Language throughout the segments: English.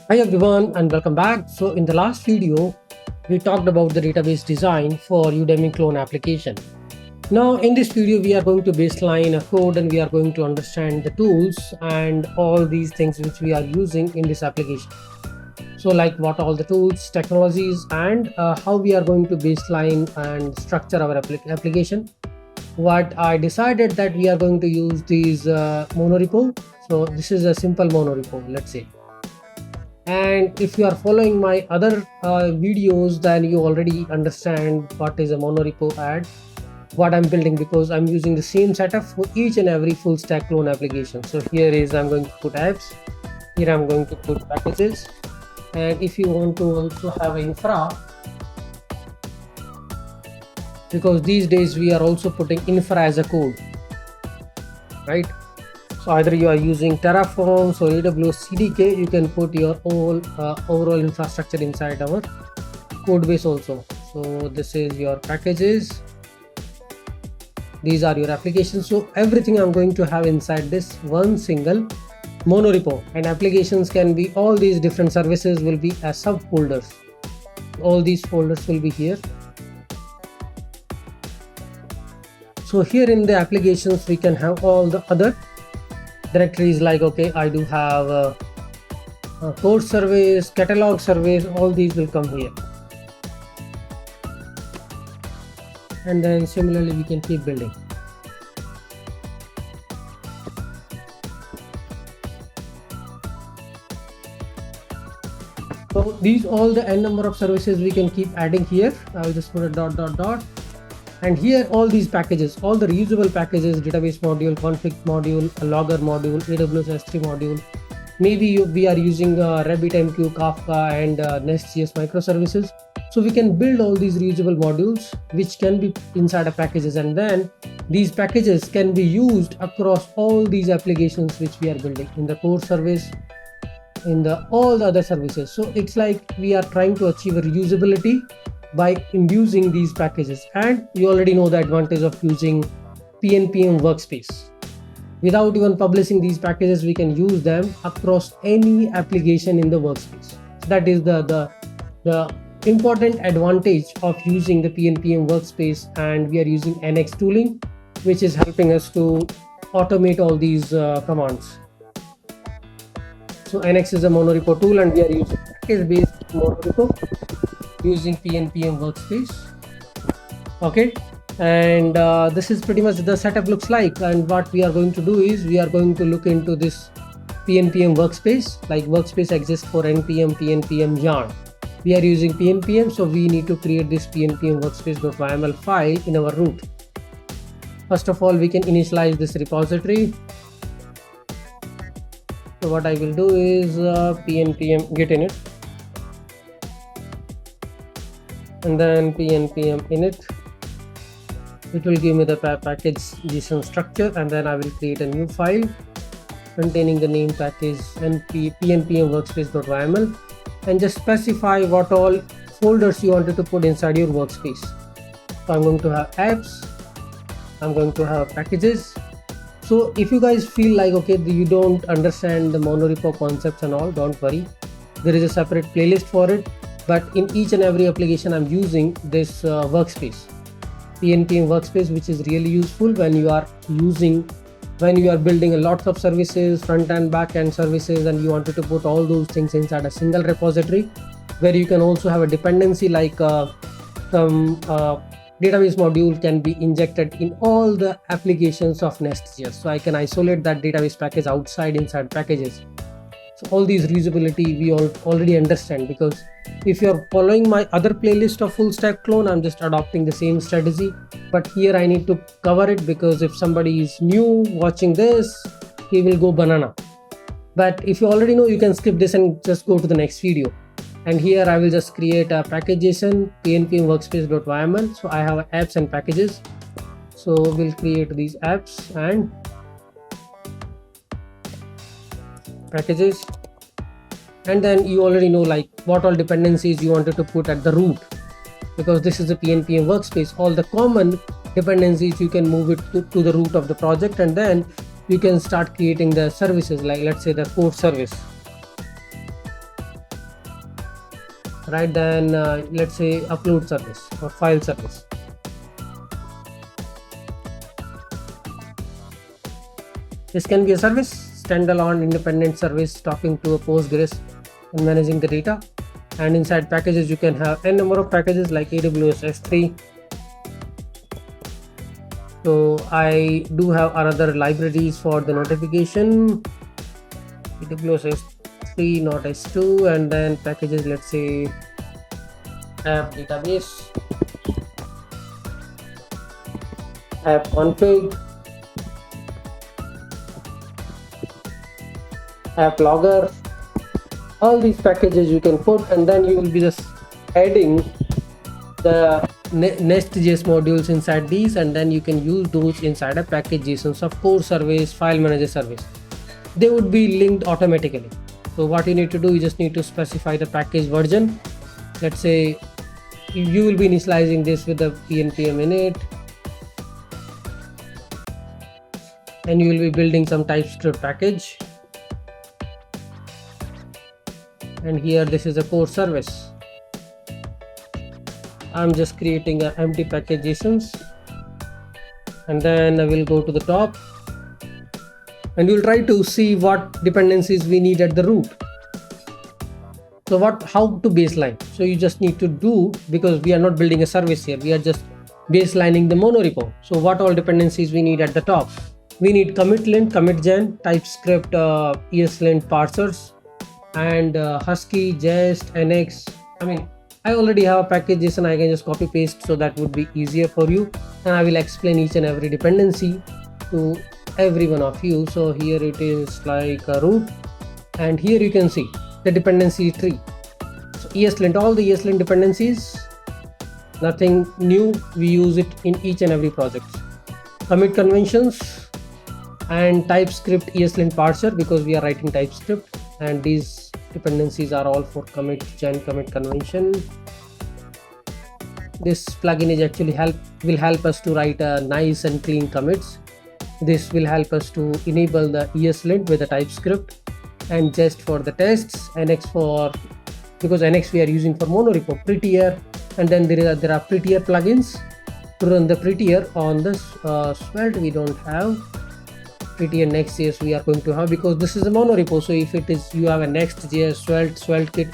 Hi everyone and welcome back. So in the last video, we talked about the database design for Udemy clone application. Now in this video, we are going to baseline a code and we are going to understand the tools and all these things which we are using in this application. So like what all the tools, technologies and how we are going to baseline and structure our application. What I decided that we are going to use these monorepo. So this is a simple monorepo, let's say. And if you are following my other videos, then you already understand what is a monorepo and what I'm building, because I'm using the same setup for each and every full stack clone application. So here is I'm going to put apps, here I'm going to put packages, and if you want to also have infra, because these days we are also putting infra as a code, right? So either you are using Terraform or AWS CDK, you can put your whole overall infrastructure inside our code base also. So this is your packages. These are your applications. So everything I'm going to have inside this one single monorepo, and applications can be all these different services will be as subfolders. All these folders will be here. So here in the applications, we can have all the other directories like, okay, I do have a code service, catalog service, all these will come here. And then similarly, we can keep building. So these all the n number of services we can keep adding here. I will just put a dot. And here all these packages, all the reusable packages, database module, config module, a logger module, AWS S3 module. Maybe we are using RabbitMQ, Kafka and Next.js microservices. So we can build all these reusable modules which can be inside of packages, and then these packages can be used across all these applications which we are building in the core service, in the all the other services. So it's like we are trying to achieve a reusability by inducing these packages. And you already know the advantage of using PNPM workspace. Without even publishing these packages, we can use them across any application in the workspace. That is the important advantage of using the PNPM workspace, and we are using Nx tooling, which is helping us to automate all these commands. So Nx is a monorepo tool, and we are using package-based monorepo using PNPM workspace. Okay, and this is pretty much the setup looks like. And what we are going to do is we are going to look into this PNPM workspace. Like workspace exists for npm, PNPM, yarn. We are using PNPM, so we need to create this PNPM workspace.yml file in our root. First of all, we can initialize this repository. So what I will do is PNPM git init, and then PNPM init. It will give me the package JSON structure, and then I will create a new file containing the name package PNPM workspace.yml, and just specify what all folders you wanted to put inside your workspace. So I'm going to have apps, I'm going to have packages. So if you guys feel like, okay, you don't understand the monorepo concepts and all, don't worry. There is a separate playlist for it. But in each and every application, I'm using this workspace, PNPM workspace, which is really useful when you are building a lot of services, front and back end services, and you wanted to put all those things inside a single repository, where you can also have a dependency like some database module can be injected in all the applications of Next.js. So I can isolate that database package inside packages. So all these reusability we already understand, because if you're following my other playlist of full stack clone, I'm just adopting the same strategy. But here I need to cover it, because if somebody is new watching this, he will go banana. But if you already know, you can skip this and just go to the next video. And here I will just create a package JSON PNPM workspace.yml. So I have apps and packages. So we'll create these apps and packages, and then you already know like what all dependencies you wanted to put at the root, because this is a PNPM workspace. All the common dependencies you can move it to the root of the project, and then you can start creating the services, like let's say the code service. right? Then let's say upload service or file service. This can be a service, standalone independent service talking to a Postgres and managing the data. And inside packages you can have n number of packages like AWS S3. So I do have other libraries for the notification, AWS S3 not S2, and then packages, let's say app database, app config, app logger. All these packages you can put, and then you will be just adding the Next.js modules inside these, and then you can use those inside a package JSON of core service, file manager service. They would be linked automatically. So what you need to do, you just need to specify the package version. Let's say you will be initializing this with the PNPM init, and you will be building some TypeScript package. And here this is a core service. I'm just creating an empty package JSONs, and then I will go to the top, and we'll try to see what dependencies we need at the root. So how to baseline? So you just need to do, because we are not building a service here, we are just baselining the monorepo. So what all dependencies we need at the top? We need commit lint, commit gen, TypeScript ESLint parsers, and Husky, Jest, Nx. I already have a package JSON, I can just copy paste, so that would be easier for you, and I will explain each and every dependency to every one of you. So here it is like a root, and here you can see the dependency tree. So ESLint, all the ESLint dependencies, nothing new, we use it in each and every project. Commit conventions and TypeScript ESLint parser, because we are writing TypeScript, and these dependencies are all for commit gen, commit convention. This plugin is actually will help us to write a nice and clean commits. This will help us to enable the ESLint with the TypeScript, and Jest for the tests, Nx for, because Nx we are using for monorepo, prettier, and then there are prettier plugins to run the prettier on the Svelte. We don't have prettier. Next.js we are going to have, because this is a monorepo. So if it is, you have a Next.js, Svelte kit,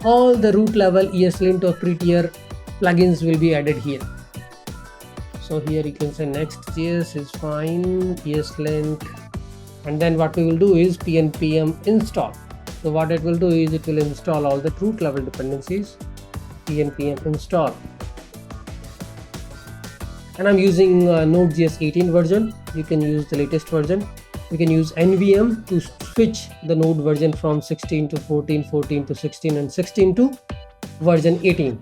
all the root level ESLint or prettier plugins will be added here. So here you can say Next.js is fine, ESLint, and then what we will do is PNPM install. So what it will do is it will install all the root level dependencies, PNPM install. And I'm using Node.js 18 version. You can use the latest version. You can use NVM to switch the Node version from 16 to 14, 14 to 16, and 16 to version 18.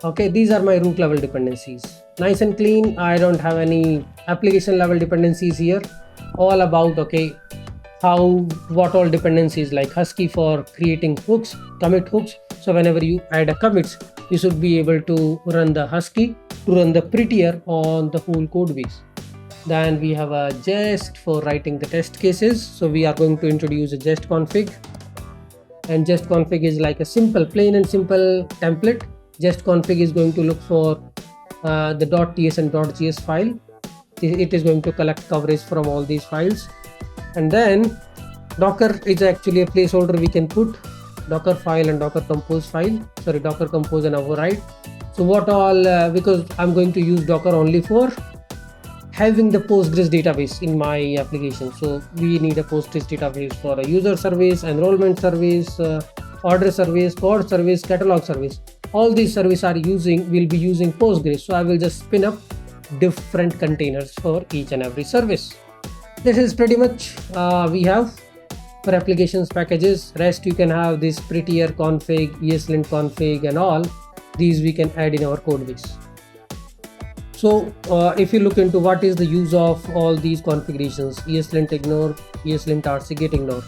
Okay, these are my root level dependencies. Nice and clean. I don't have any application level dependencies here. All about, okay, what all dependencies, like Husky for creating hooks, commit hooks. So whenever you add a commits, you should be able to run the Husky to run the prettier on the whole code base. Then we have a Jest for writing the test cases. So we are going to introduce a Jest config, and Jest config is like a simple, plain and simple template. Jest config is going to look for the .ts and .js file. It is going to collect coverage from all these files, and then Docker is actually a placeholder we can put, Docker file and Docker compose file, sorry, Docker compose and override. So what all, because I'm going to use Docker only for having the Postgres database in my application. So we need a Postgres database for a user service, enrollment service, order service, code service, catalog service. All these services will be using Postgres. So I will just spin up different containers for each and every service. This is pretty much we have for applications packages. Rest you can have this prettier config, ESLint config, and all these we can add in our code base. So if you look into what is the use of all these configurations, ESLint ignore, ESLint RC get ignore,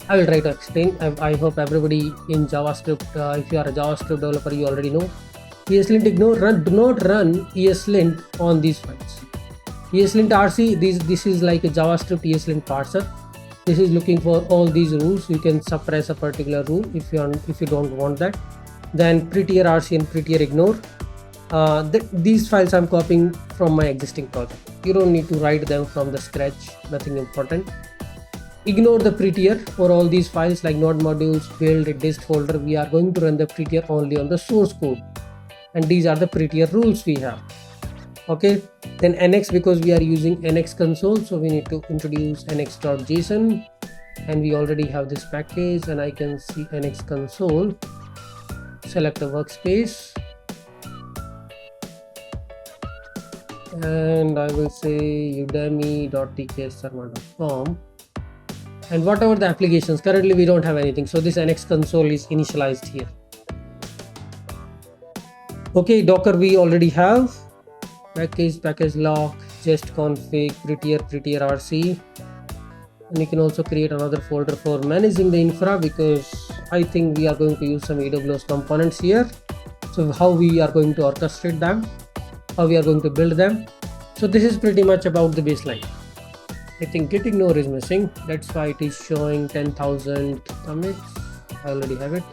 I will try to explain. I hope everybody in JavaScript, if you are a JavaScript developer, you already know. ESLint ignore, do not run ESLint on these files. ESLint RC, this is like a JavaScript ESLint parser. This is looking for all these rules. You can suppress a particular rule if you don't want that. then prettier RC and prettier ignore. These files I'm copying from my existing project. You don't need to write them from the scratch, nothing important. Ignore the prettier for all these files like node modules, build, dist folder. We are going to run the prettier only on the source code, and these are the prettier rules we have. Okay, then Nx, because we are using Nx console, so we need to introduce nx.json, and we already have this package, and I can see Nx console, select a workspace, and I will say udemy.tkserver.com, and whatever the applications, currently we don't have anything, so this Nx console is initialized here. Okay, Docker we already have, package lock, just config, prettier RC, and you can also create another folder for managing the infra, because I think we are going to use some AWS components here. So how we are going to orchestrate them, how we are going to build them. So this is pretty much about the baseline. I think git ignore is missing, that's why it is showing 10,000 commits. I already have it.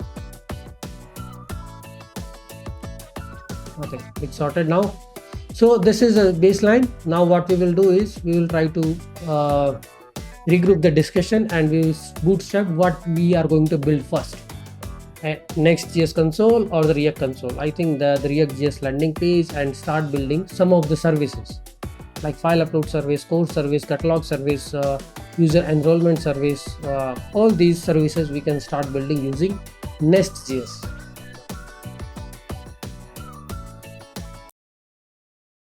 Okay, it's sorted now. So this is a baseline. Now what we will do is we will try to regroup the discussion, and we will bootstrap what we are going to build first, Next.js console or the React console. I think the React.js landing page, and start building some of the services like file upload service, code service, catalog service, user enrollment service. All these services we can start building using Next.js.